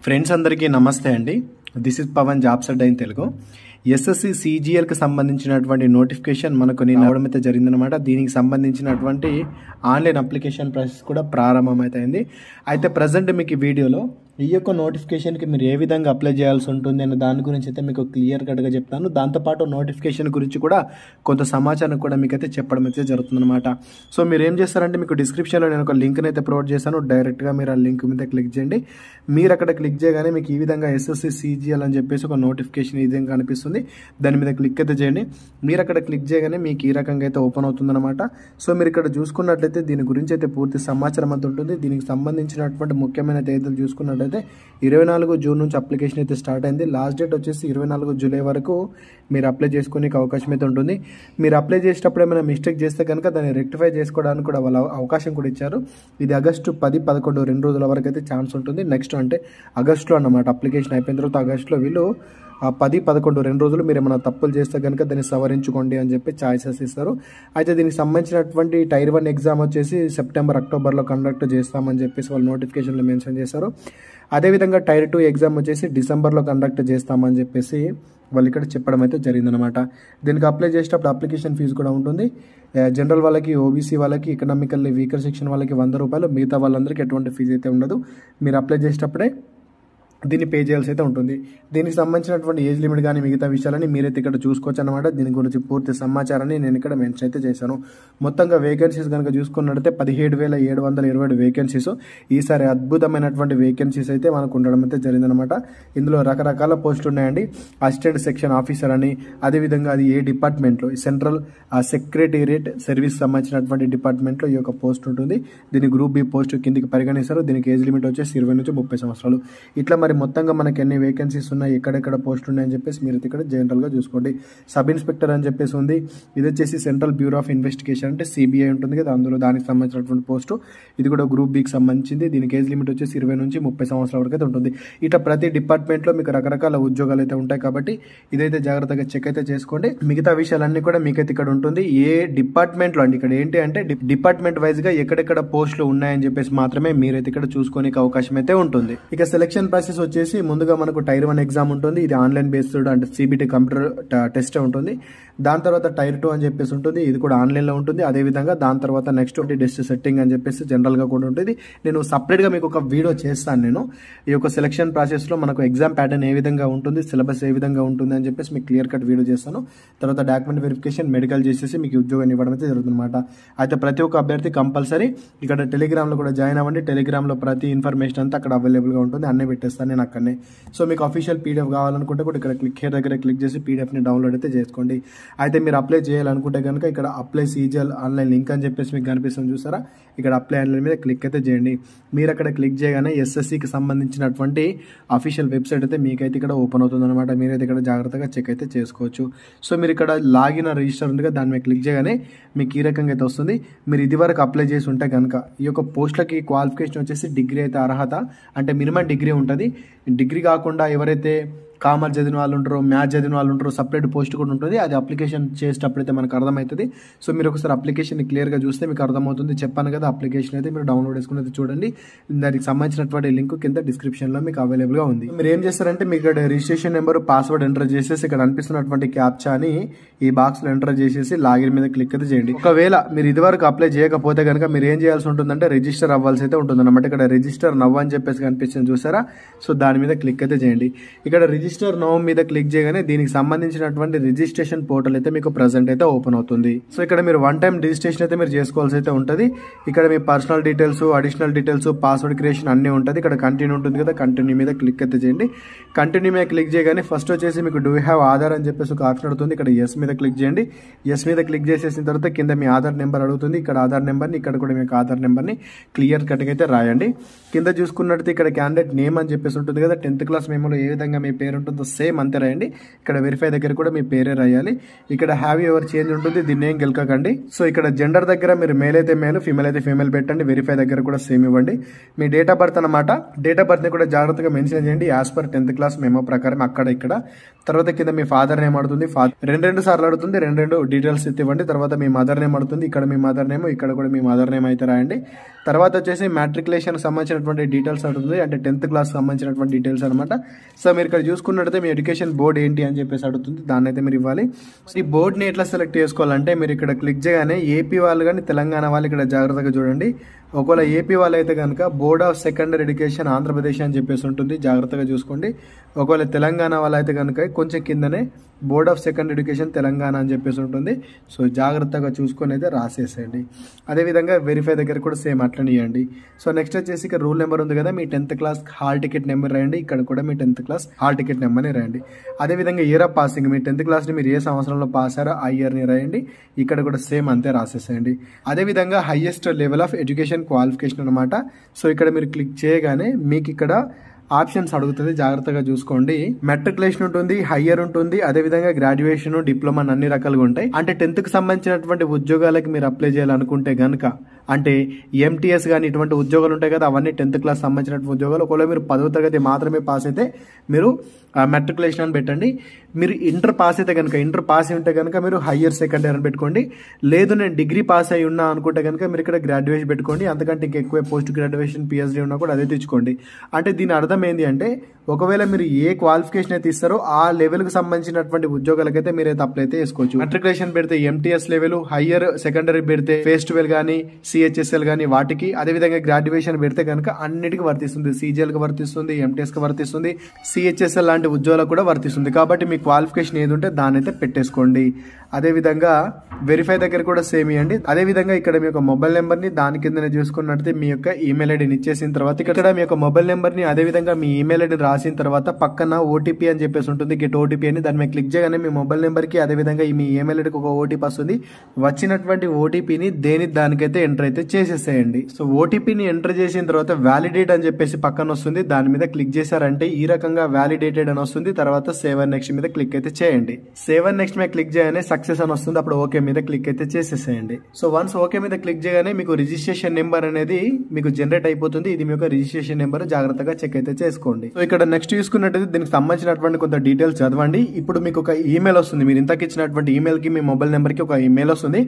Friends అందరికీ నమస్తే అండి. This is Pavan jobs Adda in Telugu. SSC సిజిఎల్కి సంబంధించినటువంటి నోటిఫికేషన్ మనకు నిన్న రావడం అయితే జరిగిందనమాట. దీనికి సంబంధించినటువంటి ఆన్లైన్ అప్లికేషన్ ప్రాసెస్ కూడా ప్రారంభమైంది. అయితే ప్రజెంట్ మీకు ఈ వీడియోలో ఈ యొక్క నోటిఫికేషన్కి మీరు ఏ విధంగా అప్లై చేయాల్సి ఉంటుంది అనే దాని గురించి అయితే మీకు క్లియర్ కట్గా చెప్తాను. దాంతోపాటు నోటిఫికేషన్ గురించి కూడా కొంత సమాచారం కూడా మీకు అయితే చెప్పడం అయితే జరుగుతుందన్నమాట. సో మీరు ఏం చేస్తారంటే మీకు డిస్క్రిప్షన్లో నేను ఒక లింక్ని అయితే ప్రొవైడ్ చేశాను. డైరెక్ట్గా మీరు ఆ లింక్ మీద క్లిక్ చేయండి. మీరు అక్కడ క్లిక్ చేయగానే మీకు ఈ విధంగా ఎస్ఎస్సి సిజిఎల్ అని చెప్పేసి ఒక నోటిఫికేషన్ ఈ విధంగా కనిపిస్తుంది. దాని మీద క్లిక్ అయితే చేయండి. మీరు అక్కడ క్లిక్ చేయగానే మీకు ఈ రకంగా అయితే ఓపెన్ అవుతుందన్నమాట. సో మీరు ఇక్కడ చూసుకున్నట్లయితే దీని గురించి అయితే పూర్తి సమాచారం అంతా ఉంటుంది. దీనికి సంబంధించినటువంటి ముఖ్యమైన తేదీలు చూసుకున్నట్లయితే 24 జూన్ నుంచి అప్లికేషన్ అయితే స్టార్ట్ అయింది. లాస్ట్ డేట్ వచ్చేసి 24 జూలై వరకు మీరు అప్లై చేసుకునే అవకాశం అయితే ఉంటుంది. మీరు అప్లై చేసేటప్పుడు ఏమైనా మిస్టేక్ చేస్తే కనుక దాన్ని రెక్టిఫై చేసుకోవడానికి కూడా వాళ్ళ అవకాశం కూడా ఇచ్చారు. ఇది ఆగస్టు 10, 11 2 రోజుల వరకు అయితే ఛాన్స్ ఉంటుంది. నెక్స్ట్ అంటే ఆగస్టులో అన్నమాట. అప్లికేషన్ అయిపోయిన తర్వాత ఆగస్టులో వీళ్ళు 10, 11 2 రోజులు మీరు ఏమైనా తప్పులు చేస్తే కనుక దాన్ని సవరించుకోండి అని చెప్పి ఛాయిసెస్ ఇస్తారు. అయితే దీనికి సంబంధించినటువంటి టైర్ 1 ఎగ్జామ్ వచ్చేసి సెప్టెంబర్, అక్టోబర్లో కండక్ట్ చేస్తామని చెప్పేసి వాళ్ళు నోటిఫికేషన్లో మెన్షన్ చేశారు. అదేవిధంగా టైర్ 2 ఎగ్జామ్ వచ్చేసి డిసెంబర్లో కండక్ట్ చేస్తామని చెప్పేసి వాళ్ళు ఇక్కడ చెప్పడం అయితే జరిగిందనమాట. దీనికి అప్లై చేసేటప్పుడు అప్లికేషన్ ఫీజు కూడా ఉంటుంది. జనరల్ వాళ్ళకి, ఓబీసీ వాళ్ళకి, ఎకనామికల్లీ వీకర్ సెక్షన్ వాళ్ళకి 100 రూపాయలు, మిగతా వాళ్ళందరికీ ఎటువంటి ఫీజు అయితే ఉండదు. మీరు అప్లై చేసేటప్పుడే దీన్ని పే చేయాల్సి అయితే ఉంటుంది. దీనికి సంబంధించినటువంటి ఏజ్ లిమిట్ కానీ మిగతా విషయాలని మీరైతే ఇక్కడ చూసుకోవచ్చు అనమాట. దీని గురించి పూర్తి సమాచారాన్ని నేను ఇక్కడ మెన్షన్ అయితే చేశాను. మొత్తంగా వేకెన్సీస్ కనుక చూసుకున్నట్లయితే 17,727 వేకెన్సీస్. ఈసారి అద్భుతమైనటువంటి వేకెన్సీస్ అయితే మనకు ఉండడం అయితే జరిగిందనమాట. ఇందులో రకరకాల పోస్టులు ఉన్నాయండి. అసిస్టెంట్ సెక్షన్ ఆఫీసర్ అని, అదేవిధంగా అది ఏ డిపార్ట్మెంట్లో, సెంట్రల్ సెక్రటేరియట్ సర్వీస్ సంబంధించినటువంటి డిపార్ట్మెంట్లో ఈ యొక్క పోస్ట్ ఉంటుంది. దీన్ని గ్రూప్ బి పోస్ట్ కిందికి పరిగణిస్తారు. దీనికి ఏజ్ లిమిట్ వచ్చేసి 20 నుంచి 30 సంవత్సరాలు. ఇట్లా మరి మొత్తంగా మనకి ఎన్ని వేకెన్సీస్ ఉన్నాయి, ఎక్కడెక్కడ పోస్టులు ఉన్నాయని చెప్పేసి మీరు ఇక్కడ జనరల్గా చూసుకోండి. సబ్ ఇన్స్పెక్టర్ అని చెప్పేసి ఉంది. ఇది వచ్చేసి సెంట్రల్ బ్యూరో ఆఫ్ ఇన్వెస్టిగేషన్ అంటే సిబిఐ ఉంటుంది కదా, అందులో దానికి సంబంధించినటువంటి పోస్టు. ఇది కూడా గ్రూప్ బికి సంబంధించింది. దీనికి ఏజ్ లిమిట్ వచ్చేసి 20 నుంచి 30 సంవత్సరాల వరకు అయితే ఉంటుంది. ఇట్లా ప్రతి డిపార్ట్మెంట్లో మీకు రకరకాల ఉద్యోగాలు అయితే ఉంటాయి కాబట్టి ఇదైతే జాగ్రత్తగా చెక్ అయితే చేసుకోండి. మిగతా విషయాలన్నీ కూడా మీకైతే ఇక్కడ ఉంటుంది. ఏ డిపార్ట్మెంట్లో అండి, ఇక్కడ ఏంటి అంటే డిపార్ట్మెంట్ వైజ్గా ఎక్కడెక్కడ పోస్టులు ఉన్నాయని చెప్పేసి మాత్రమే మీరైతే ఇక్కడ చూసుకోనికి అవకాశం అయితే ఉంటుంది. ఇక సెలక్షన్ ప్రాసెస్ వచ్చేసి ముందుగా మనకు టైర్ 1 ఎగ్జామ్ ఉంటుంది. ఇది ఆన్లైన్ బేస్డ్ అంటే సిబిటి కంప్యూటర్ టెస్ట్ ఉంటుంది. దాని తర్వాత టైర్ 2 అని చెప్పేసి ఉంటుంది. ఇది కూడా ఆన్లైన్లో ఉంటుంది. అదేవిధంగా దాని తర్వాత నెక్స్ట్ డెస్ట్ సెట్టింగ్ అని చెప్పేసి జనరల్గా కూడా ఉంటుంది. నేను సపరేట్గా మీకు ఒక వీడియో చేస్తాను. నేను ఈ యొక్క సెలక్షన్ ప్రాసెస్లో మనకు ఎగ్జామ్ ప్యాటర్న్ ఏ విధంగా ఉంటుంది, సిలబస్ ఏ విధంగా ఉంటుంది అని చెప్పేసి మీకు క్లియర్ కట్ వీడియో చేస్తాను. తర్వాత డాక్యుమెంట్ వెరిఫికేషన్, మెడికల్ చేసేసి మీకు ఉద్యోగాన్ని ఇవ్వడం అయితే జరుగుతుందన్నమాట. అయితే ప్రతి ఒక్క అభ్యర్థి కంపల్సరీ ఇక్కడ టెలిగ్రామ్లో కూడా జాయిన్ అవ్వండి. టెలిగ్రామ్లో ప్రతి ఇన్ఫర్మేషన్ అంతా అక్కడ అవైలబుల్గా ఉంటుంది. అన్నీ పెట్టేస్తాను నేను అక్కడనే. సో మీకు అఫీషియల్ పీడిఎఫ్ కావాలనుకుంటే కూడా ఇక్కడ క్లిక్ దగ్గర క్లిక్ చేసి పీడిఎఫ్ని డౌన్లోడ్ అయితే చేసుకోండి. అయితే మీరు అప్లై చేయాలనుకుంటే కనుక ఇక్కడ అప్లై సిజిఎల్ ఆన్లైన్ లింక్ అని చెప్పేసి మీకు కనిపిస్తుంది చూసారా, ఇక్కడ అప్లై ఆన్లైన్ మీద క్లిక్ అయితే చేయండి. మీరు అక్కడ క్లిక్ చేయగానే ఎస్ఎస్సికి సంబంధించినటువంటి అఫీషియల్ వెబ్సైట్ అయితే మీకైతే ఇక్కడ ఓపెన్ అవుతుంది అనమాట. మీరైతే ఇక్కడ జాగ్రత్తగా చెక్ అయితే చేసుకోవచ్చు. సో మీరు ఇక్కడ లాగిన్ రిజిస్టర్ ఉంది కదా, దాని మీద క్లిక్ చేయగానే మీకు ఈ రకంగా అయితే వస్తుంది. మీరు ఇది వరకు అప్లై చేసి ఉంటే కనుక ఈ యొక్క పోస్టులకి క్వాలిఫికేషన్ వచ్చేసి డిగ్రీ అయితే అర్హత, అంటే మినిమం డిగ్రీ ఉంటుంది. డిగ్రీ కాకుండా ఎవరైతే కామర్స్ చదివిన వాళ్ళు ఉంటారో, మ్యాథ్స్ చదివిన వాళ్ళు ఉంటారో సపరేట్ పోస్ట్ కూడా ఉంటుంది. అది అప్లికేషన్ చేసేటప్పుడు అయితే మనకు అర్థమవుతుంది. సో మీరు ఒకసారి అప్లికేషన్ క్లియర్గా చూస్తే మీకు అర్థమవుతుంది. చెప్పాను కదా, అప్లికేషన్ అయితే మీరు డౌన్లోడ్ చేసుకుని అయితే చూడండి. దానికి సంబంధించినటువంటి లింక్ కింద డిస్క్రిప్షన్లో మీకు అవైలబుల్గా ఉంది. మీరు ఏం చేస్తారంటే మీకు ఇక్కడ రిజిస్ట్రేషన్ నెంబర్, పాస్వర్డ్ ఎంటర్ చేసేసి ఇక్కడ అనిపిస్తున్నటువంటి క్యాప్చా అని ఈ బాక్స్లో ఎంటర్ చేసేసి లాగిన్ మీద క్లిక్ అయితే చేయండి. ఒకవేళ మీరు ఇదివరకు అప్లై చేయకపోతే కనుక మీరు ఏం చేయాల్సి ఉంటుందంటే రిజిస్టర్ అవ్వాల్సి అయితే ఉంటుంది అనమాట. ఇక్కడ రిజిస్టర్ నవ్ అని చెప్పేసి కనిపిస్తుంది చూసారా, సో దాని మీద క్లిక్ అయితే చేయండి. ఇక్కడ రిజిస్టర్ నౌ మీద క్లిక్ చేయగానే దీనికి సంబంధించినటువంటి రిజిస్ట్రేషన్ పోర్టల్ అయితే మీకు ప్రెజెంట్ అయితే ఓపెన్ అవుతుంది. సో ఇక్కడ మీరు 1 టైం రిజిస్ట్రేషన్ అయితే మీరు చేసుకోవాల్సి అయితే ఉంటుంది. ఇక్కడ మీ personal details, additional details, password creation అన్నీ ఉంటుంది. ఇక్కడ కంటిన్యూ ఉంటుంది కదా, కంటిన్యూ మీద క్లిక్ అయితే చేయండి. కంటిన్యూ మీద క్లిక్ చేయగానే ఫస్ట్ వచ్చేసి మీకు డూ హ్యావ్ ఆధార్ అని చెప్పేసి ఒక ఆప్షన్ అడుగుతుంది. ఇక్కడ ఎస్ మీద క్లిక్ చేయండి. ఎస్ మీద క్లిక్ చేసేసిన తర్వాత కింద మీ ఆధార్ నెంబర్ అడుగుతుంది. ఇక్కడ ఆధార్ నెంబర్ని, ఇక్కడ కూడా మీకు ఆధార్ నెంబర్ని క్లియర్ కట్గా అయితే రాయండి. కింద చూసుకున్నట్టు ఇక్కడ క్యాండిడేట్ నేమ్ అని చెప్పేసి ఉంటుంది కదా, 10th క్లాస్ మెమోలో ఏ విధంగా మీ పేరు ఉంటుందో సేమ్ అంతే రాయండి. ఇక్కడ వెరిఫై దగ్గర కూడా మీ పేరే రాయాలి. ఇక్కడ హ్యావ్ యువర్ చేంజ్ ఉంటుంది, దీన్ని ఏం గెలకండి. సో ఇక్కడ జెండర్ దగ్గర మీరు మేల్ అయితే మేల్, ఫీమేల్ అయితే ఫీమేల్ పెట్టండి. వెరిఫై దగ్గర కూడా సేమ్ ఇవ్వండి. మీ డేట్ ఆఫ్ బర్త్ అనమాట, డేట్ ఆఫ్ బర్త్ ని కూడా జాగ్రత్తగా మెన్షన్ చేయండి as per 10th class memo ప్రకారం అక్కడ ఇక్కడ. తర్వాత కింద మీ ఫాదర్ నేమ్ అడుగుతుంది, రెండు సార్లు అడుగుతుంది, రెండు డీటెయిల్స్ ఇవ్వండి. తర్వాత మీ మదర్ నేమ్ అడుగుతుంది, ఇక్కడ మీ మదర్ నేమ్, ఇక్కడ కూడా మీ మదర్ నేమ్ అయితే రాయండి. తర్వాత వచ్చేసి మ్యాట్రికులేషన్ సంబంధించినటువంటి డీటెయిల్స్ అడుగుతుంది, అంటే 10th క్లాస్ సంబంధించినటువంటి డీటెయిల్స్ అనమాట. సో మీరు ఇక్కడ చూసుకున్నట్టయితే మీ ఎడ్యుకేషన్ బోర్డ్ ఏంటి అని చెప్పేసి అడుగుతుంది, దాన్ని అయితే మీరు ఇవ్వాలి. ఈ బోర్డ్ని ఎట్లా సెలెక్ట్ చేసుకోవాలంటే మీరు ఇక్కడ క్లిక్ చేయగానే ఏపీ వాళ్ళు కానీ తెలంగాణ వాళ్ళు ఇక్కడ జాగ్రత్తగా చూడండి. ఒకవేళ ఏపీ వాళ్ళు అయితే కనుక board of secondary education Andhra Pradesh అని చెప్పేసి ఉంటుంది, జాగ్రత్తగా చూసుకోండి. ఒకవేళ తెలంగాణ వాళ్ళు అయితే కనుక కొంచెం కిందనే board of secondary education Telangana అని చెప్పేసి ఉంటుంది. సో జాగ్రత్తగా చూసుకొని అయితే రాసేసేయండి. అదేవిధంగా వెరిఫై దగ్గర కూడా సేమ్ అట్లనే ఇవ్వండి. సో నెక్స్ట్ వచ్చేసి ఇక్కడ రూల్ నెంబర్ ఉంది కదా, మీ 10th class hall ticket number రాయండి. ఇక్కడ కూడా మీ 10th క్లాస్ హాల్ టికెట్ నెంబర్ని రాయండి. అదేవిధంగా year of passing, me 10th క్లాస్ని మీరు ఏ సంవత్సరంలో పాస్ అయ్యారో ఆ ఇయర్ని రాయండి. ఇక్కడ కూడా సేమ్ అంతే రాసేసేయండి. అదేవిధంగా highest level of education qualification అనమాట. సో ఇక్కడ మీరు క్లిక్ చేయగానే మీకు ఇక్కడ ఆప్షన్స్ అడుగుతుంది, జాగ్రత్తగా చూసుకోండి. మెట్రికులేషన్ ఉంటుంది, హయ్యర్ ఉంటుంది, అదేవిధంగా గ్రాడ్యుయేషన్, డిప్లొమా అన్ని రకాలుగా ఉంటాయి. అంటే 10th కి సంబంధించినటువంటి ఉద్యోగాలకి మీరు అప్లై చేయాలనుకుంటే గనుక, అంటే ఎంటీఎస్ కానీ ఇటువంటి ఉద్యోగాలు ఉంటాయి కదా, అవన్నీ 10th క్లాస్ సంబంధించినటువంటి ఉద్యోగాలు. ఒకవేళ మీరు 10వ తరగతి మాత్రమే పాస్ అయితే మీరు మెట్రికులేషన్ అని పెట్టండి. మీరు ఇంటర్ పాస్ అయితే కనుక, ఇంటర్ పాస్ అయి ఉంటే కనుక మీరు హయ్యర్ సెకండరీ అని పెట్టుకోండి. లేదు నేను డిగ్రీ పాస్ అయి ఉన్నా అనుకుంటే కనుక మీరు ఇక్కడ గ్రాడ్యుయేషన్ పెట్టుకోండి. అంతకంటే ఇంకెక్కువ పోస్ట్ గ్రాడ్యుయేషన్ పిహెచ్డీ ఉన్నా కూడా అదే తెచ్చుకోండి. అంటే దీని అర్థం ఏంటి అంటే, ఒకవేళ మీరు ఏ క్వాలిఫికేషన్ అయితే ఇస్తారో ఆ లెవెల్కి సంబంధించినటువంటి ఉద్యోగాలకైతే మీరైతే అప్లై అయితే చేసుకోవచ్చు. మెట్రికులేషన్ పెడితే ఎంటీఎస్ లెవెల్, హయ్యర్ సెకండరీ పెడితే ఫేస్ 12 కానీ సిహెచ్ఎస్ఎల్ కానీ వాటికి, అదేవిధంగా గ్రాడ్యుయేషన్ పెడితే కనుక అన్నిటికీ వర్తిస్తుంది. సీజీఎల్ కి వర్తిస్తుంది, ఎంటీఎస్ కి వర్తిస్తుంది, సిహెచ్ఎస్ఎల్ లాంటి ఉద్యోగాలకు కూడా వర్తిస్తుంది. కాబట్టి మీ క్వాలిఫికేషన్ ఏది ఉంటే దాన్ని అయితే పెట్టేసుకోండి. అదేవిధంగా వెరిఫై దగ్గర కూడా సేమ్ ఇవ్వండి. అదేవిధంగా ఇక్కడ మీ యొక్క మొబైల్ నెంబర్ని దాని కిందనే చూసుకున్నట్లయితే మీ యొక్క ఈమెయిల్ ఐడిని ఇచ్చేసిన తర్వాత ఇక్కడ మీ యొక్క మొబైల్ నెంబర్ని అదేవిధంగా మీ ఈమెయిల్ ఐడిని రాసిన తర్వాత పక్కన ఓటీపీ అని చెప్పేసి ఉంటుంది, గెట్ ఓటీపీ అని. దాని మీద క్లిక్ చేయగానే మీ మొబైల్ నెంబర్కి అదేవిధంగా మీ ఈమెయిల్ ఐడికి ఒక ఓటీపీ వస్తుంది. వచ్చినటువంటి ఓటీపీని దానికైతే ఎంటర్ అయితే చేసేసేయండి. సో ఓటీపీని ఎంటర్ చేసిన తర్వాత వ్యాలిడేట్ అని చెప్పేసి పక్కన వస్తుంది, దాని మీద క్లిక్ చేశారంటే ఈ రకంగా వ్యాలిడేటెడ్ అని వస్తుంది. తర్వాత సేవ్ అండ్ నెక్స్ట్ మీద క్లిక్ అయితే చేయండి. సేవ్ అండ్ నెక్స్ట్ మీద క్లిక్ చేయగానే సక్సెస్ అని వస్తుంది, అప్పుడు ఓకే మీద క్లిక్ అయితే చేసేసేయండి. సో వన్స్ ఓకే మీద క్లిక్ చేయగానే మీకు రిజిస్ట్రేషన్ నెంబర్ అనేది మీకు జనరేట్ అయిపోతుంది. ఇది మీ యొక్క రిజిస్ట్రేషన్ నెంబర్, జాగ్రత్తగా చెక్ అయితే చేసుకోండి. సో ఇక్కడ నెక్స్ట్ చూసుకున్నట్టయితే దీనికి సంబంధించినటువంటి కొంత డీటెయిల్స్ చదవండి. ఇప్పుడు మీకు ఒక ఈమెయిల్ వస్తుంది, మీరు ఇంతకు ఇచ్చినటువంటి ఈమెయిల్ కి మీ మొబైల్ నెంబర్ కి ఒక ఈమెయిల్ వస్తుంది.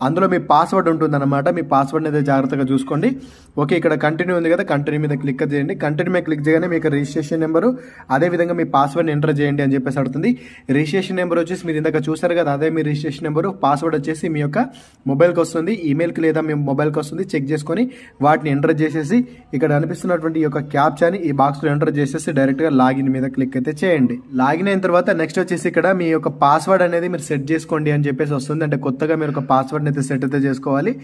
అందులో మీ పాస్వర్డ్ ఉంటుంది అనమాట. మీ పాస్వర్డ్ అయితే జాగ్రత్తగా చూసుకోండి. ఓకే, ఇక్కడ కంటిన్యూ ఉంది కదా, కంటిన్యూ మీద క్లిక్ చేయండి. కంటిన్యూ మీద క్లిక్ చేయగానే మీకు రిజిస్ట్రేషన్ నెంబరు అదేవిధంగా మీ పాస్వర్డ్ ఎంటర్ చేయండి అని చెప్పేసి అడుగుతుంది. రిజిస్ట్రేషన్ నెంబర్ వచ్చేసి మీరు ఇందాక చూసారు కదా, అదే మీ రిజిస్ట్రేషన్ నెంబరు. పాస్వర్డ్ వచ్చేసి మీ యొక్క మొబైల్కి వస్తుంది, ఈమెయిల్కి లేదా మీ మొబైల్కి వస్తుంది. చెక్ చేసుకొని వాటిని ఎంటర్ చేసేసి ఇక్కడ అనిపిస్తున్నటువంటి ఈ యొక్క క్యాప్చాని ఈ బాక్స్లో ఎంటర్ చేసేసి డైరెక్ట్గా లాగిన్ మీద క్లిక్ అయితే చేయండి. లాగిన్ అయిన తర్వాత నెక్స్ట్ వచ్చేసి ఇక్కడ మీ యొక్క పాస్వర్డ్ అనేది మీరు సెట్ చేసుకోండి అని చెప్పేసి వస్తుంది. అంటే కొత్తగా మీరు ఒక పాస్వర్డ్ని అయితే సెట్ అయితే చేసుకోవాలి.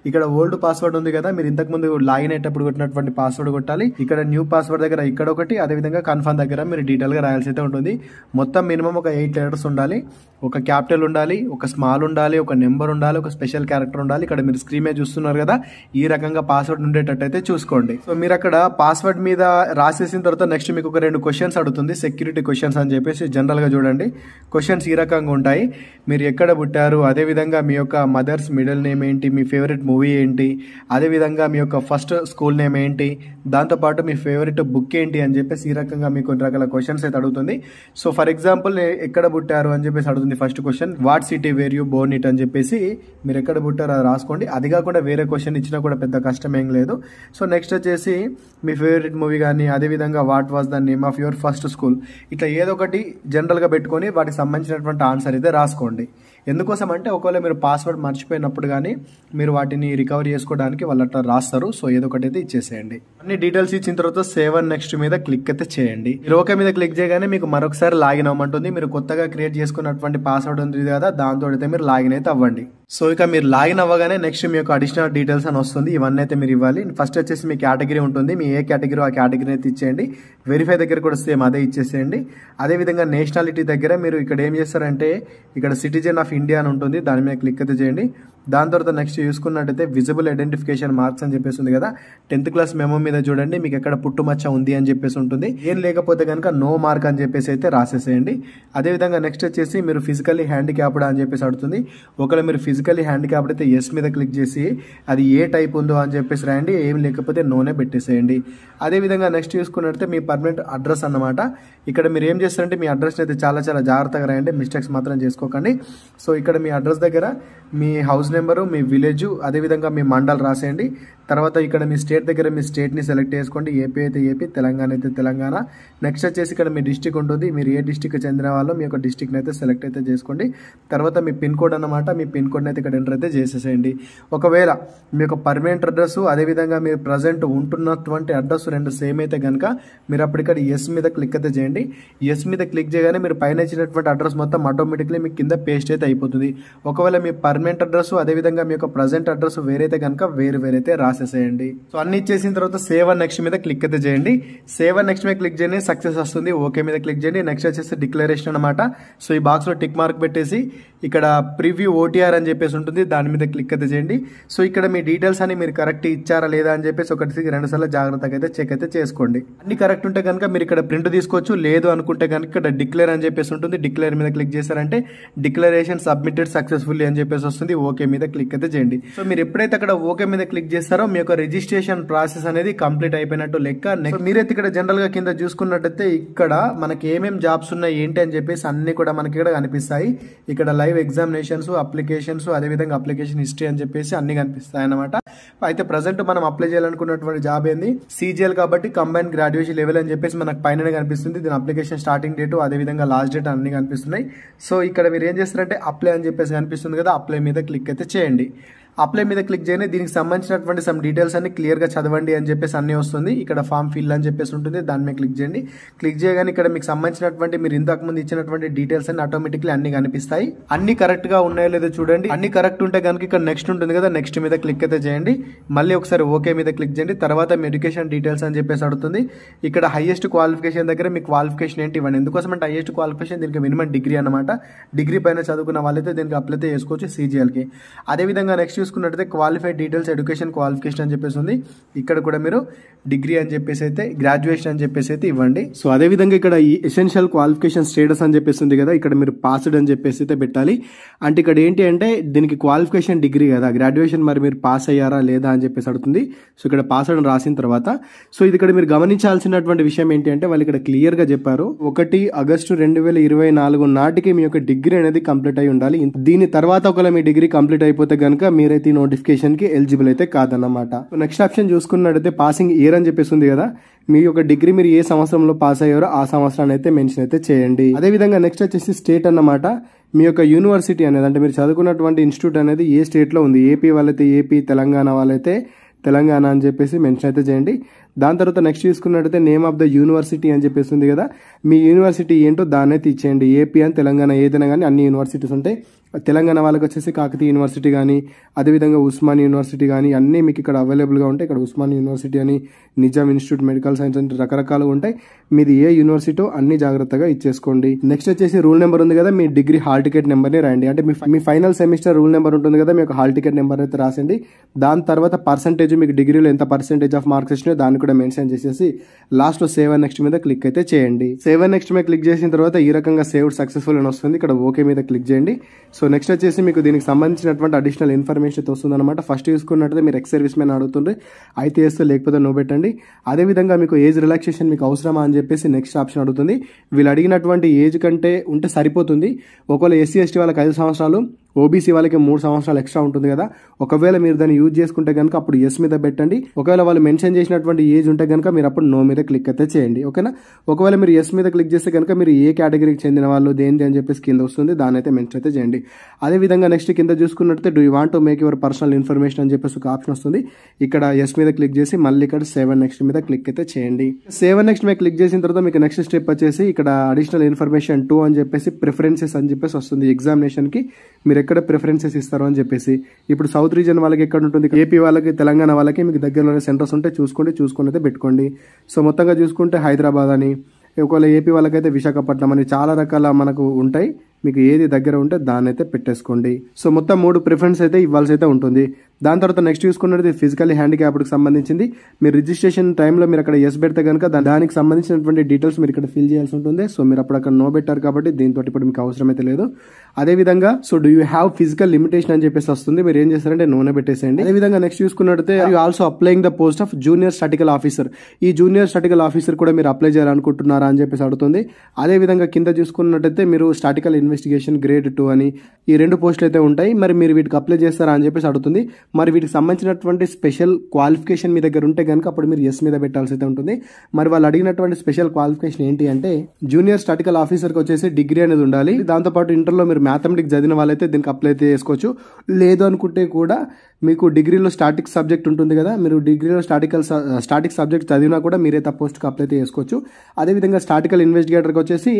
ఇక్కడ ఓల్డ్ పాస్వర్డ్ ఉంది కదా, మీరు ఇంతకు ముందు లాగిన్ అయ్యేటప్పుడు కొట్టినటువంటి పాస్వర్డ్ కొట్టాలి. ఇక్కడ న్యూ పాస్వర్డ్ దగ్గర ఇక్కడ ఒకటి, అదేవిధంగా కన్ఫర్మ్ దగ్గర మీరు డీటెయిల్గా రాయాల్సి అయితే ఉంటుంది. మొత్తం మినిమం ఒక 8 లెటర్స్ ఉండాలి, ఒక క్యాపిటల్ ఉండాలి, ఒక స్మాల్ ఉండాలి, ఒక నెంబర్ ఉండాలి, ఒక స్పెషల్ క్యారెక్టర్ ఉండాలి. ఇక్కడ మీరు స్క్రీన్ మీద చూస్తున్నారు కదా, ఈ రకంగా పాస్వర్డ్ ఉండేటట్టు అయితే చూసుకోండి. సో మీరు అక్కడ పాస్వర్డ్ మీద రాసేసిన తర్వాత నెక్స్ట్ మీకు ఒక 2 క్వశ్చన్స్ అడుగుతుంది, సెక్యూరిటీ క్వశ్చన్స్ అని చెప్పేసి. జనరల్ గా చూడండి, క్వశ్చన్స్ ఈ రకంగా ఉంటాయి. మీరు ఎక్కడ పుట్టారు, అదేవిధంగా మీ యొక్క మదర్స్ మిడిల్ నేమ్ ఏంటి, మీ ఫేవరెట్ మూవీ ఏంటి, అదేవిధంగా మీ యొక్క ఫస్ట్ స్కూల్ నేమ్ ఏంటి, దాంతోపాటు మీ ఫేవరెట్ బుక్ ఏంటి అని చెప్పేసి ఈ రకంగా మీకు కొన్ని రకాల క్వశ్చన్స్ అయితే అడుగుతుంది. సో ఫర్ ఎగ్జాంపుల్ ఎక్కడ పుట్టారు అని చెప్పేసి అడుగుతుంది first question. What city where you Born it అని చెప్పేసి మీరు ఎక్కడ పుట్టారు అది రాసుకోండి. అది కాకుండా వేరే క్వశ్చన్ ఇచ్చినా కూడా పెద్ద కష్టం ఏం లేదు. సో నెక్స్ట్ వచ్చేసి మీ ఫేవరెట్ మూవీ కానీ, అదేవిధంగా what was the name of your first school, ఇట్లా ఏదో ఒకటి జనరల్గా పెట్టుకొని వాటికి సంబంధించినటువంటి ఆన్సర్ అయితే రాసుకోండి. ఎందుకోసం అంటే ఒకవేళ మీరు పాస్వర్డ్ మర్చిపోయినప్పుడు కానీ మీరు వాటిని రికవరీ చేసుకోవడానికి వాళ్ళు అట్లా రాస్తారు. సో ఏదో ఒకటి అయితే ఇచ్చేసేయండి. అన్ని డీటెయిల్స్ ఇచ్చిన తర్వాత సేవ్ అండ్ నెక్స్ట్ మీద క్లిక్ అయితే చేయండి. మీరు ఓకే మీద క్లిక్ చేయగానే మీకు మరొకసారి లాగిన్ అవ్వమంటుంది. మీరు కొత్తగా క్రియేట్ చేసుకున్నటువంటి పాస్వర్డ్ ఉంది కదా, దాంతో అయితే మీరు లాగిన్ అయితే అవ్వండి. సో ఇక మీరు లాగిన్ అవ్వగానే నెక్స్ట్ మీ యొక్క అడిషనల్ డీటెయిల్స్ అని వస్తుంది. ఇవన్నీ అయితే మీరు ఇవ్వాలి. ఫస్ట్ వచ్చేసి మీ కేటగిరీ ఉంటుంది, మీ ఏ కేటగిరీ ఆ కేటగిరీ అయితే ఇచ్చేయండి. వెరిఫై దగ్గర కూడా సేమ్ అదే ఇచ్చేసేయండి. అదేవిధంగా నేషనాలిటీ దగ్గర మీరు ఇక్కడ ఏం చేస్తారంటే ఇక్కడ సిటిజన్ ఆఫ్ ఇండియా అని ఉంటుంది, దాని మీద క్లిక్ అయితే చేయండి. దాని తర్వాత నెక్స్ట్ చూసుకున్నట్టయితే విజిబుల్ ఐడెంటిఫికేషన్ మార్క్స్ అని చెప్పేసి ఉంది కదా, 10th క్లాస్ మెమో మీద చూడండి మీకు ఎక్కడ పుట్టుమచ్చ ఉంది అని చెప్పేసి ఉంటుంది. ఏం లేకపోతే కనుక నో మార్క్ అని చెప్పేసి అయితే రాసేసేయండి. అదేవిధంగా నెక్స్ట్ వచ్చేసి మీరు ఫిజికల్లీ హ్యాండిక్యాప్డ్ అని చెప్పేసి అడుగుతుంది. ఒకవేళ మీరు ఫిజికల్లీ హ్యాండిక్యాప్డ్ అయితే ఎస్ మీద క్లిక్ చేసి అది ఏ టైప్ ఉందో అని చెప్పేసి రాయండి, ఏం లేకపోతే నోనే పెట్టేసేయండి. అదేవిధంగా నెక్స్ట్ చూసుకున్నట్టయితే మీ పర్మనెంట్ అడ్రస్ అన్నమాట. ఇక్కడ మీరు ఏం చేస్తారంటే మీ అడ్రస్ని అయితే చాలా చాలా జాగ్రత్తగా రాయండి, మిస్టేక్స్ మాత్రం చేసుకోకండి. సో ఇక్కడ మీ అడ్రస్ దగ్గర మీ హౌస్ నెంబరు, మీ విలేజ్, అదేవిధంగా మీ మండల్ రాసేయండి. తర్వాత ఇక్కడ మీ స్టేట్ దగ్గర మీ స్టేట్ని సెలెక్ట్ చేసుకోండి. ఏపీ అయితే ఏపీ, తెలంగాణ అయితే తెలంగాణ. నెక్స్ట్ వచ్చేసి ఇక్కడ మీ డిస్టిక్ ఉంటుంది, మీరు ఏ డిస్టిక్కి చెందిన వాళ్ళు మీ యొక్క డిస్టిక్ని అయితే సెలెక్ట్ అయితే చేసుకోండి. తర్వాత మీ పిన్ కోడ్ అన్నమాట, మీ పిన్ కోడ్ని అయితే ఇక్కడ ఎంటర్ అయితే చేసేసేయండి. ఒకవేళ మీ యొక్క పర్మనెంట్ అడ్రస్ అదేవిధంగా మీరు ప్రజెంట్ ఉంటున్నటువంటి అడ్రస్ రెండు సేమ్ అయితే కనుక మీరు అప్పుడు ఇక్కడ ఎస్ మీద క్లిక్ అయితే చేయండి. ఎస్ మీద క్లిక్ చేయగానే మీరు పైన ఇచ్చినటువంటి అడ్రస్ మొత్తం ఆటోమేటిక్లీ మీకు కింద పేస్ట్ అయితే అయిపోతుంది. ఒకవేళ మీ పర్మనెంట్ అడ్రస్ అదేవిధంగా మీ యొక్క ప్రజెంట్ అడ్రస్ వేరైతే కనుక వేరైతే రాసేసేయండి. సో అన్ని ఇచ్చేసిన తర్వాత సేవ్ అండ్ నెక్స్ట్ మీద క్లిక్ అయితే చేయండి. సేవ్ అండ్ నెక్స్ట్ మీద క్లిక్ చేయండి, సక్సెస్ వస్తుంది. ఓకే మీద క్లిక్ చేయండి. నెక్స్ట్ వచ్చేసి డిక్లరేషన్ అనమాట. సో ఈ బాక్స్లో టిక్ మార్క్ పెట్టేసి ఇక్కడ ప్రివ్యూ ఓటీఆర్ అని చెప్పేసి ఉంటుంది, దాని మీద క్లిక్ అయితే చేయండి. సో ఇక్కడ మీ డీటెయిల్స్ అని మీరు కరెక్ట్ ఇచ్చారా లేదా అని చెప్పేసి 1-2 జాగ్రత్తగా అయితే చెక్ అయితే చేసుకోండి. అన్ని కరెక్ట్ ఉంటే కనుక మీరు ఇక్కడ ప్రింట్ తీసుకోవచ్చు, లేదు అనుకుంటే కనుక ఇక్కడ డిక్లేర్ అని చెప్పేసి ఉంటుంది, డిక్లేర్ మీద క్లిక్ చేశారంటే డిక్లరేషన్ సబ్మిటెడ్ సక్సెస్ఫుల్లీ అని చెప్పేసి వస్తుంది. ఓకే మీద క్లిక్ అయితే చేయండి. సో మీరు ఎప్పుడైతే అక్కడ ఓకే మీద క్లిక్ చేస్తారో మీ యొక్క రిజిస్ట్రేషన్ ప్రాసెస్ అనేది కంప్లీట్ అయిపోయినట్టు లెక్క. మీరైతే ఇక్కడ జనరల్ గా కింద చూసుకున్నట్టయితే ఇక్కడ మనకి ఏమేమి జాబ్స్ ఉన్నాయి ఏంటి అని చెప్పేసి అన్ని కూడా మనకి ఇక్కడ కనిపిస్తాయి. ఇక్కడ లైవ్ ఎగ్జామినేషన్స్, అప్లికేషన్స్, అదేవిధంగా అప్లికేషన్ హిస్టరీ అని చెప్పేసి అన్ని కనిపిస్తాయి అన్నమాట. అయితే ప్రజెంట్ మనం అప్లై చేయాలనుకున్నటువంటి జాబ్ ఏంది CGL కాబట్టి కంబైన్ గ్రాడ్యుయేషన్ లెవెల్ అని చెప్పేసి మనకు పైన కనిపిస్తుంది. దీని అప్లికేషన్ స్టార్టింగ్ డేట్ అదేవిధంగా లాస్ట్ డేట్ అన్ని కనిపిస్తున్నాయి. సో ఇక్కడ మీరు ఏం చేస్తారంటే అప్లై అని చెప్పేసి కనిపిస్తుంది కదా, అప్లై మీద క్లిక్ అయితే చేయండి. అప్లై మీద క్లిక్ చేయండి. దీనికి సంబంధించినటువంటి సమ్ డీటెయిల్స్ అన్ని క్లియర్గా చదవండి అని చెప్పేసి అన్ని వస్తుంది. ఇక్కడ ఫామ్ ఫిల్ అని చెప్పేసి ఉంటుంది, దాని మీద క్లిక్ చేయండి. క్లిక్ చేయగానే ఇక్కడ మీకు సంబంధించినటువంటి మీరు ఇంతకు ముందు ఇచ్చినటువంటి డీటెయిల్స్ అన్ని ఆటోమేటిక్లీ అన్ని కనిపిస్తాయి. అన్ని కరెక్ట్ గా ఉన్నాయో లేదో చూడండి. అన్ని కరెక్ట్ ఉంటే కనుక ఇక్కడ నెక్స్ట్ ఉంటుంది కదా, నెక్స్ట్ మీద క్లిక్ అయితే చేయండి. మళ్ళీ ఒకసారి ఓకే మీద క్లిక్ చేయండి. తర్వాత మీ ఎడ్యుకేషన్ డీటెయిల్స్ అని చెప్పేసి అడుగుతుంది. ఇక్కడ హైయెస్ట్ క్వాలిఫికేషన్ దగ్గర మీ క్వాలిఫికేషన్ ఏంటి ఇవ్వండి. ఎందుకోసం అంటే హైయెస్ట్ క్వాలిఫికేషన్ దీనికి మినిమం డిగ్రీ అనమాట. డిగ్రీ పైన చదువుకున్న వాళ్ళైతే దీనికి అప్లై అయితే చేసుకోవచ్చు CGLకి. అదేవిధంగా నెక్స్ట్ చూసుకున్నట్టయితే క్వాలిఫైడ్ డీటెయిల్స్ ఎడ్యుకేషన్ క్వాలిఫికేషన్ అని చెప్పేసి ఉంది. ఇక్కడ కూడా మీరు డిగ్రీ అని చెప్పేసి అయితే గ్రాడ్యుయేషన్ అని చెప్పేసి అయితే ఇవ్వండి. సో అదేవిధంగా ఇక్కడ ఈ ఎసెన్షియల్ క్వాలిఫికేషన్ స్టేటస్ అని చెప్పేసి ఉంది కదా, ఇక్కడ మీరు పాస్డ్ అని చెప్పేసి అయితే పెట్టాలి. అంటే ఇక్కడ ఏంటి అంటే దీనికి క్వాలిఫికేషన్ డిగ్రీ కదా, గ్రాడ్యుయేషన్ మరి మీరు పాస్ అయ్యారా లేదా అని చెప్పేసి అడుగుతుంది. సో ఇక్కడ పాస్డ్ అని రాసిన తర్వాత సో ఇది ఇక్కడ మీరు గమనించాల్సినటువంటి విషయం ఏంటి అంటే వాళ్ళు ఇక్కడ క్లియర్ గా చెప్పారు 1 ఆగస్టు 2024 నాటికి మీ యొక్క డిగ్రీ అనేది కంప్లీట్ అయి ఉండాలి. దీని తర్వాత ఒకవేళ మీ డిగ్రీ కంప్లీట్ అయిపోతే కనుక మీరైతే నోటిఫికేషన్ కి ఎలిజిబుల్ అయితే కాదన్నమాట. నెక్స్ట్ ఆప్షన్ చూసుకున్నట్టయితే పాసింగ్ ఇయర్ అని చెప్పేసి ఉంది కదా, మీ యొక్క డిగ్రీ మీరు ఏ సంవత్సరంలో పాస్ అయ్యారో ఆ సంవత్సరాన్ని అయితే మెన్షన్ అయితే చేయండి. అదేవిధంగా నెక్స్ట్ వచ్చేసి స్టేట్ అన్నమాట. మీ యొక్క యూనివర్సిటీ అనేది అంటే మీరు చదువుకున్నటువంటి ఇన్స్టిట్యూట్ అనేది ఏ స్టేట్ లో ఉంది. ఏపీ వాళ్ళైతే ఏపీ, తెలంగాణ వాళ్ళైతే తెలంగాణ అని చెప్పేసి మెన్షన్ అయితే చేయండి. దాని తర్వాత నెక్స్ట్ చూసుకున్నట్టయితే నేమ్ ఆఫ్ ద యూనివర్సిటీ అని చెప్పేసి ఉంది కదా, మీ యూనివర్సిటీ ఏంటో దాన్ని అయితే ఇచ్చేయండి. ఏపీ అని తెలంగాణ ఏదైనా కానీ అన్ని యూనివర్సిటీస్ ఉంటాయి. తెలంగాణ వాళ్ళకి వచ్చేసి కాకతీయ యూనివర్సిటీ కానీ అదేవిధంగా ఉస్మాన్ యూనివర్సిటీ కానీ అన్నీ మీకు ఇక్కడ అవైలబుల్గా ఉంటాయి. ఇక్కడ ఉస్మాన్ యూనివర్సిటీ అని, నిజాం ఇన్స్టిట్యూట్ మెడికల్ సైన్స్ అంటే రకరకాలుగా ఉంటాయి. మీది ఏ యూనివర్సిటీ అన్ని జాగ్రత్తగా ఇచ్చేసుకోండి. నెక్స్ట్ వచ్చేసి రూల్ నెంబర్ ఉంది కదా, మీ డిగ్రీ హాల్ టికెట్ నెంబర్ని రాయండి. అంటే మీ ఫైనల్ సెమిస్టర్ రూల్ నెంబర్ ఉంటుంది కదా, మీ యొక్క హాల్ టికెట్ నెంబర్ అయితే రాసండి. దాని తర్వాత పర్సెంటేజ్ మీకు డిగ్రీలో ఎంత పర్సెంటేజ్ ఆఫ్ మార్క్స్ వచ్చినాయో దాన్ని కూడా మెన్షన్ చేసేసి లాస్ట్ లో సేవ్ అండ్ నెక్స్ట్ మీద క్లిక్ అయితే చేయండి. సేవ్ అండ్ నెక్స్ట్ మీద క్లిక్ చేసిన తర్వాత ఈ రకంగా సేవ్డ్ సక్సెస్ఫుల్ అని వస్తుంది. ఇక్కడ ఓకే మీద క్లిక్ చేయండి. సో నెక్స్ట్ వచ్చేసి మీకు దీనికి సంబంధించినటువంటి అడిషనల్ ఇన్ఫర్మేషన్ అయితే వస్తుంది అనమాట. ఫస్ట్ చూసుకున్నట్లయితే మీరు ఎక్స్ సర్వీస్ మ్యాన్ అడుగుతుంటే అయితే వేస్తే లేకపోతే నో పెట్టండి. అదేవిధంగా మీకు ఏజ్ రిలాక్సేషన్ మీకు అవసరమా అని చెప్పేసి నెక్స్ట్ ఆప్షన్ అడుగుతుంది. వీళ్ళు అడిగినటువంటి ఏజ్ కంటే ఉంటే సరిపోతుంది. ఒకవేళ SC ST వాళ్ళకి 5 సంవత్సరాలు, OBC వాళ్ళకి 3 సంవత్సరాలు ఎక్స్ట్రా ఉంటుంది కదా, ఒకవేళ మీరు దాన్ని యూజ్ చేసుకుంటే కనుక అప్పుడు ఎస్ మీద పెట్టండి. ఒకవేళ వాళ్ళు మెన్షన్ చేసినటువంటి ఏజ్ ఉంటే కనుక మీరు అప్పుడు నో మీద క్లిక్ అయితే చేయండి. ఓకేనా. ఒకవేళ మీరు ఎస్ మీద క్లిక్ చేస్తే కనుక మీరు ఏ కేటగిరీకి చెందిన వాళ్ళు దేనిది అని చెప్పేసి కింద వస్తుంది, దాని అయితే మెన్షన్ అయితే చేయండి. అదేవిధంగా నెక్స్ట్ కింద చూసుకున్నట్లయితే do you want to make your personal information అని చెప్పేసి ఒక ఆప్షన్ వస్తుంది. ఇక్కడ ఎస్ మీద క్లిక్ చేసి మళ్ళీ ఇక్కడ సేవ్ అండ్ నెక్స్ట్ మీద క్లిక్ అయితే చేయండి. సేవ్ అండ్ నెక్స్ట్ మీద క్లిక్ చేసిన తర్వాత మీకు నెక్స్ట్ స్టెప్ వచ్చేసి ఇక్కడ అడిషనల్ ఇన్ఫర్మేషన్ 2 అని చెప్పేసి ప్రిఫరెన్సెస్ అని చెప్పేసి వస్తుంది. ఎగ్జామినేషన్ కి మీరు ఎక్కడ ప్రిఫరెన్సెస్ ఇస్తారు అని చెప్పేసి. ఇప్పుడు సౌత్ రీజన్ వాళ్ళకి ఎక్కడ ఉంటుంది, ఏపీ వాళ్ళకి, తెలంగాణ వాళ్ళకి మీకు దగ్గరలోనే సెంటర్స్ ఉంటే చూసుకొని అయితే పెట్టుకోండి. సో మొత్తంగా చూసుకుంటే హైదరాబాద్ అని, ఒకవేళ ఏపీ వాళ్ళకైతే విశాఖపట్నం అని చాలా రకాల మనకు ఉంటాయి. మీకు ఏది దగ్గర ఉంటే దాన్ని అయితే పెట్టేసుకోండి. సో మొత్తం 3 ప్రిఫరెన్స్ అయితే ఇవ్వాల్సి అయితే ఉంటుంది. దాని తర్వాత నెక్స్ట్ చూసుకున్నది ఫిజికల్లీ హ్యాండిక్యాప్డ్కి సంబంధించింది. మీరు రిజిస్ట్రేషన్ టైంలో మీరు అక్కడ ఎస్ పెడితే కనుక దానికి సంబంధించినటువంటి డీటెయిల్స్ మీరు ఇక్కడ ఫిల్ చేయాల్సి ఉంటుంది. సో మీరు అప్పుడు అక్కడ నో పెట్టారు కాబట్టి దీంతో ఇప్పుడు మీకు అవసరం అయితే లేదు. అదేవిధంగా so do you have physical limitation అని చెప్పేసి వస్తుంది. మీరు ఏం చేస్తారంటే నోనే పెట్టేసేయండి. అదేవిధంగా నెక్స్ట్ చూసుకున్నట్లయితే you also applying the post of junior statistical officer. ఈ జూనియర్ స్టాటికల్ ఆఫీసర్ కూడా మీరు అప్లై చేయాలనుకుంటున్నారా అని చెప్పేసి అడుగుతుంది. అదేవిధంగా కింద చూసుకున్నట్టయితే మీరు స్టాటికల్ ఇన్వెస్టిగేషన్ గ్రేడ్ 2 అని ఈ 2 పోస్టులు అయితే ఉంటాయి. మరి మీరు వీటికి అప్లై చేస్తారా అని చెప్పేసి అడుగుతుంది. మరి వీటికి సంబంధించినటువంటి స్పెషల్ క్వాలిఫికేషన్ మీ దగ్గర ఉంటే కనుక అప్పుడు మీరు ఎస్ మీద పెట్టాల్సి అయితే ఉంటుంది. మరి వాళ్ళు అడిగినటువంటి స్పెషల్ క్వాలిఫికేషన్ ఏంటి అంటే జూనియర్ స్టాటికల్ ఆఫీసర్కి వచ్చేసి డిగ్రీ అనేది ఉండాలి. దాంతోపాటు ఇంటర్లో మీరు మ్యాథమెటిక్స్ చదివిన వాళ్ళైతే దీనికి అప్లై అయితే చేసుకోవచ్చు. లేదు అనుకుంటే కూడా మీకు డిగ్రీలో స్టాటిక్ సబ్జెక్ట్ ఉంటుంది కదా, మీరు డిగ్రీలో స్టాటిక్ సబ్జెక్ట్ చదివినా కూడా మీరైతే ఆ పోస్ట్కి అప్లై అయితే చేసుకోవచ్చు. అదేవిధంగా స్టాటికల్ ఇన్వెస్టిగేటర్కి వచ్చేసి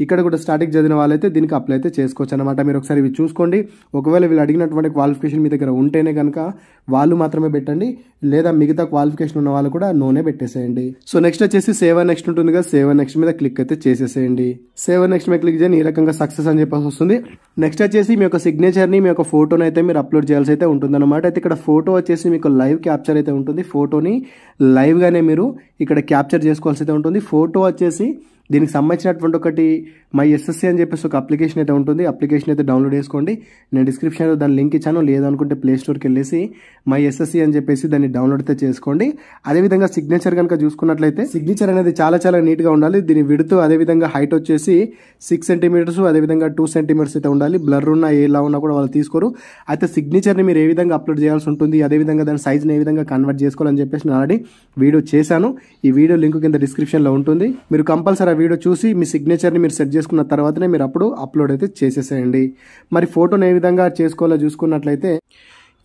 ఇక్కడ కూడా స్టాటిక్ చదివిన వాళ్ళైతే దీనికి అప్లై అయితే చేసుకోవచ్చు అనమాట. మీరు ఒకసారి ఇవి చూసుకోండి. ఒకవేళ వీళ్ళు అడిగినటువంటి క్వాలిఫికేషన్ మీ దగ్గర ఉంటేనే కనుక వాళ్ళు మాత్రమే పెట్టండి, లేదా మిగతా క్వాలిఫికేషన్ ఉన్న వాళ్ళు కూడా నోనే పెట్టేసేయండి. సో నెక్స్ట్ వచ్చేసి సేవ్ నెక్స్ట్ ఉంటుంది కదా, సేవ్ నెక్స్ట్ మీద క్లిక్ అయితే చేసేసేయండి. సేవ్ నెక్స్ట్ మీద క్లిక్ చేయండి. ఈ రకంగా సక్సెస్ అని చెప్పేసి వస్తుంది. నెక్స్ట్ వచ్చేసి మీ యొక్క సిగ్నేచర్ని మీ యొక్క ఫోటోని అయితే మీరు అప్లోడ్ చేయాల్సి అయితే ఉంటుంది అనమాట. అయితే ఇక్కడ ఫోటో వచ్చేసి మీకు లైవ్ క్యాప్చర్ అయితే ఉంటుంది. ఫోటోని లైవ్గానే మీరు ఇక్కడ క్యాప్చర్ చేసుకోవాల్సి అయితే ఉంటుంది. ఫోటో వచ్చేసి దీనికి సంబంధించినటువంటి ఒకటి మై ఎస్ఎస్సి అని చెప్పేసి ఒక అప్లికేషన్ అయితే ఉంటుంది. అప్లికేషన్ అయితే డౌన్లోడ్ చేసుకోండి. నేను డిస్క్రిప్షన్లో దాని లింక్ ఇచ్చాను. లేదనుకుంటే ప్లే స్టోర్కి వెళ్ళేసి మై ఎస్ఎస్సి అని చెప్పేసి దాన్ని డౌన్లోడ్ అయితే చేసుకోండి. అదేవిధంగా సిగ్నేచర్ కనుక చూసుకున్నట్లయితే సిగ్నేచర్ అనేది చాలా చాలా నీట్గా ఉండాలి. దీని విడుతూ అదేవిధంగా హైట్ వచ్చేసి 6 సెంటీమీటర్స్ అదేవిధంగా 2 సెంటీమీటర్స్ అయితే ఉండాలి. బ్లర్ ఉన్నా ఎలా ఉన్నా కూడా వాళ్ళు తీసుకోరు. అయితే సిగ్నేచర్ని మీరు ఏ విధంగా అప్లోడ్ చేయాల్సి ఉంటుంది, అదేవిధంగా దాని సైజ్ని ఏ విధంగా కన్వర్ట్ చేసుకోవాలని చెప్పేసి నేను ఆల్రెడీ వీడియో చేశాను. ఈ వీడియో లింక్ కింద డిస్క్రిప్షన్లో ఉంటుంది. మీరు కంపల్సరీ వీడియో చూసి మీ సిగ్నేచర్ని మీరు సెట్ చేసుకున్న తర్వాతనే మీరు అప్పుడు అప్లోడ్ అయితే చేసేసేయండి. మరి ఫోటోని ఏ విధంగా చేసుకోవాలో చూసుకున్నట్లయితే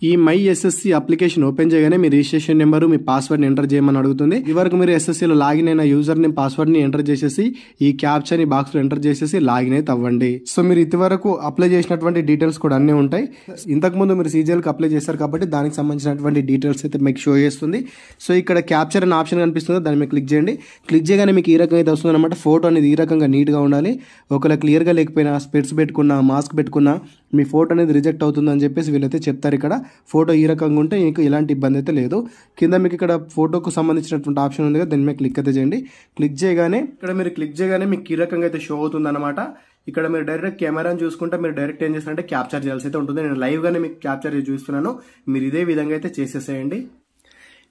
ఈ మై ఎస్ఎస్సి అప్లికేషన్ ఓపెన్ చేయగానే మీ రిజిస్ట్రేషన్ నెంబరు మీ పాస్వర్డ్ని ఎంటర్ చేయమని అడుగుతుంది. ఇవరకు మీరు ఎస్ఎస్సిలో లాగిన్ అయిన యూజర్ నేమ్ పాస్వర్డ్ని ఎంటర్ చేసేసి ఈ క్యాప్చర్ని బాక్స్లో ఎంటర్ చేసేసి లాగిన్ అయితే అవ్వండి. సో మీరు ఇంతవరకు అప్లై చేసినటువంటి డీటెయిల్స్ కూడా అన్నీ ఉంటాయి. ఇంతకుముందు మీరు సీజీఎల్కి అప్లై చేశారు కాబట్టి దానికి సంబంధించినటువంటి డీటెయిల్స్ అయితే మీకు షో చేస్తుంది. సో ఇక్కడ క్యాప్చర్ అనే ఆప్షన్ కనిపిస్తుంది, దాన్ని మీరు క్లిక్ చేయండి. క్లిక్ చేయగానే మీకు ఈ రకంగా అయితే వస్తుంది అనమాట. ఫోటో అనేది ఈ రకంగా నీట్గా ఉండాలి. ఒకవేళ క్లియర్గా లేకపోయినా స్పెట్స్ పెట్టుకున్నా మాస్క్ పెట్టుకున్నా మీ ఫోటో అనేది రిజెక్ట్ అవుతుందని చెప్పేసి వీళ్ళైతే చెప్తారు. ఇక్కడ ఫోటో ఈ రకంగా ఉంటే మీకు ఎలాంటి ఇబ్బంది అయితే లేదు. కింద మీకు ఇక్కడ ఫోటోకు సంబంధించినటువంటి ఆప్షన్ ఉంది కదా, దాని మీద క్లిక్ అయితే చేయండి. క్లిక్ చేయగానే ఇక్కడ మీరు క్లిక్ చేయగానే మీకు ఈ రకంగా అయితే షో అవుతుంది అనమాట. ఇక్కడ మీరు డైరెక్ట్ కెమెరాని చూసుకుంటే మీరు డైరెక్ట్ ఏం చేస్తారంటే క్యాప్చర్ చేయాల్సి అయితే ఉంటుంది. నేను లైవ్గానే మీకు క్యాప్చర్ చేసి చూస్తున్నాను. మీరు ఇదే విధంగా అయితే చేసేసేయండి.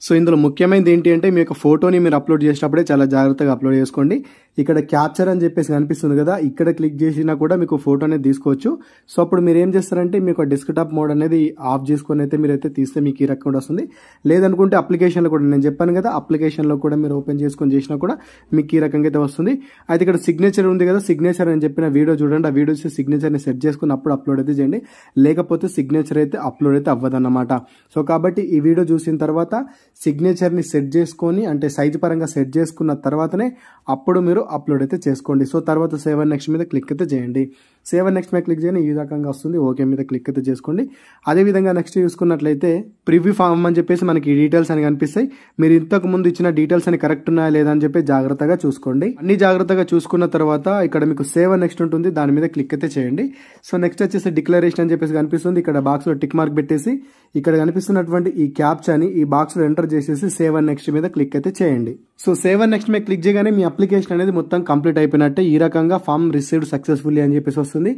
సో ఇందులో ముఖ్యమైనది ఏంటి అంటే మీ యొక్క ఫోటోని మీరు అప్లోడ్ చేసినప్పుడే చాలా జాగ్రత్తగా అప్లోడ్ చేసుకోండి. ఇక్కడ క్యాప్చర్ అని చెప్పేసి కనిపిస్తుంది కదా, ఇక్కడ క్లిక్ చేసినా కూడా మీకు ఫోటో అనేది తీసుకోవచ్చు. సో అప్పుడు మీరు ఏం చేస్తారంటే మీకు డెస్క్టాప్ మోడ్ అనేది ఆఫ్ చేసుకొని అయితే మీరైతే తీస్తే మీకు ఈ రకంగా వస్తుంది. లేదనుకుంటే అప్లికేషన్లో కూడా నేను చెప్పాను కదా, అప్లికేషన్లో కూడా మీరు ఓపెన్ చేసుకొని చేసినా కూడా మీకు ఈ రకంగా అయితే వస్తుంది. అయితే ఇక్కడ సిగ్నేచర్ ఉంది కదా, సిగ్నేచర్ అని చెప్పిన వీడియో చూడండి. ఆ వీడియో సిగ్నేచర్ని సెట్ చేసుకుని అప్పుడు అప్లోడ్ అయితే చేయండి. లేకపోతే సిగ్నేచర్ అయితే అప్లోడ్ అయితే అవ్వదన్నమాట. సో కాబట్టి ఈ వీడియో చూసిన తర్వాత సిగ్నేచర్ని సెట్ చేసుకొని అంటే సైజ్ పరంగా సెట్ చేసుకున్న తర్వాతనే అప్పుడు మీరు అప్లోడ్ అయితే చేసుకోండి. సో తర్వాత సేవ్ నెక్స్ట్ మీద క్లిక్ అయితే చేయండి. సేవ్ నెక్స్ట్ మీద క్లిక్ చేయండి, ఈ రకంగా వస్తుంది. ఓకే మీద క్లిక్ అయితే చేసుకోండి. అదేవిధంగా నెక్స్ట్ చూసుకున్నట్లయితే ప్రివ్యూ ఫామ్ అని చెప్పేసి మనకి డీటెయిల్స్ అని కనిపిస్తాయి. మీరు ఇంతకు ముందు ఇచ్చిన డీటెయిల్స్ అని కరెక్ట్ ఉన్నాయా లేదా అని చెప్పి జాగ్రత్తగా చూసుకోండి. అన్ని జాగ్రత్తగా చూసుకున్న తర్వాత ఇక్కడ మీకు సేవ్ నెక్స్ట్ ఉంటుంది, దాని మీద క్లిక్ అయితే చేయండి. సో నెక్స్ట్ వచ్చేసి డిక్లరేషన్ అని చెప్పేసి కనిపిస్తుంది. ఇక్కడ బాక్స్ లో టిక్ మార్క్ పెట్టేసి ఇక్కడ కనిపిస్తున్నటువంటి ఈ క్యాప్చాని ఈ బాక్స్ లో ఎంటర్ చేసేసి సేవ్ నెక్స్ట్ మీద క్లిక్ అయితే చేయండి. సో సేవ్ నెక్స్ట్ మీద క్లిక్ చేయగానే మీ అప్లికేషన్ అనేది మొత్తం కంప్లీట్ అయిపోయినట్టే. ఈ రకంగా ఫామ్ రిసీవ్డ్ సక్సెస్ఫుల్లీ అని చెప్పేసి వస్తుంది.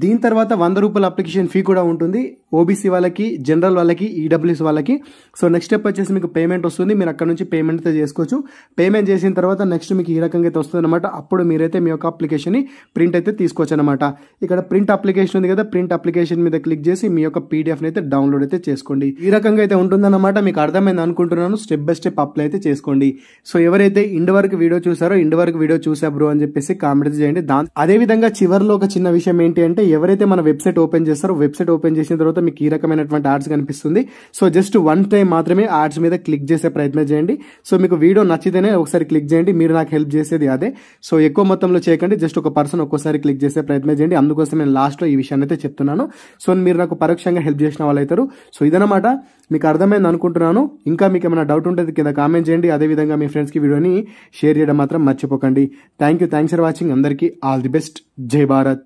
దీని తర్వాత 100 రూపాయల అప్లికేషన్ ఫీ కూడా ఉంటుంది ఓబీసీ వాళ్ళకి, జనరల్ వాళ్ళకి, ఈడబ్ల్యూఎస్ వాళ్ళకి. సో నెక్స్ట్ స్టెప్ వచ్చేసి మీకు పేమెంట్ వస్తుంది. మీరు అక్కడ నుంచి పేమెంట్ అయితే చేసుకోవచ్చు. పేమెంట్ చేసిన తర్వాత నెక్స్ట్ మీకు ఈ రకంగా అయితే వస్తుంది అనమాట. అప్పుడు మీరైతే మీ యొక్క అప్లికేషన్ ని ప్రింట్ అయితే తీసుకోవచ్చు అనమాట. ఇక్కడ ప్రింట్ అప్లికేషన్ ఉంది కదా, ప్రింట్ అప్లికేషన్ మీద క్లిక్ చేసి మీ యొక్క పీడిఎఫ్ అయితే డౌన్లోడ్ అయితే చేసుకోండి. ఈ రకంగా అయితే ఉంటుందన్నమాట. మీకు అర్థమైంది అనుకుంటున్నాను. స్టెప్ బై స్టెప్ అప్లై అయితే చేసుకోండి. సో ఎవరైతే ఇండ్ వరకు వీడియో చూసారో ఇండ్ వరకు వీడియో చూసా బ్రో అని చెప్పేసి కామెంట్ చేయండి. అదే విధంగా చివరిలో ఒక చిన్న విషయం ఏంటి అంటే ఎవరైతే మన వెబ్సైట్ ఓపెన్ చేస్తారో వెబ్సైట్ ఓపెన్ చేసిన తర్వాత మీకు ఈ రకమైనటువంటి యాడ్స్ కనిపిస్తుంది. సో జస్ట్ వన్ టైం మాత్రమే యాడ్స్ మీద క్లిక్ చేసే ప్రయత్నం చేయండి. సో మీకు వీడియో నచ్చితేనే ఒకసారి క్లిక్ చేయండి. మీరు నాకు హెల్ప్ చేసేది అదే. సో ఎక్కువ మొత్తంలో చేయకండి, జస్ట్ ఒక పర్సన్ ఒక్కోసారి క్లిక్ చేసే ప్రయత్నం చేయండి. అందుకోసం నేను లాస్ట్ లో ఈ విషయాన్ని అయితే చెప్తున్నాను. సో మీరు నాకు పరోక్షంగా హెల్ప్ చేసిన వాళ్ళు అవుతారు. సో ఇదన్నమాట, మీకు అర్థమైంది అనుకుంటున్నాను. ఇంకా మీకు ఏమైనా డౌట్ ఉంటే కింద కామెంట్ చేయండి. అదేవిధంగా మీ ఫ్రెండ్స్కి వీడియోని షేర్ చేయడం మాత్రం మర్చిపోకండి. Thanks for watching. అందరికీ ఆల్ ది బెస్ట్. జై భారత్.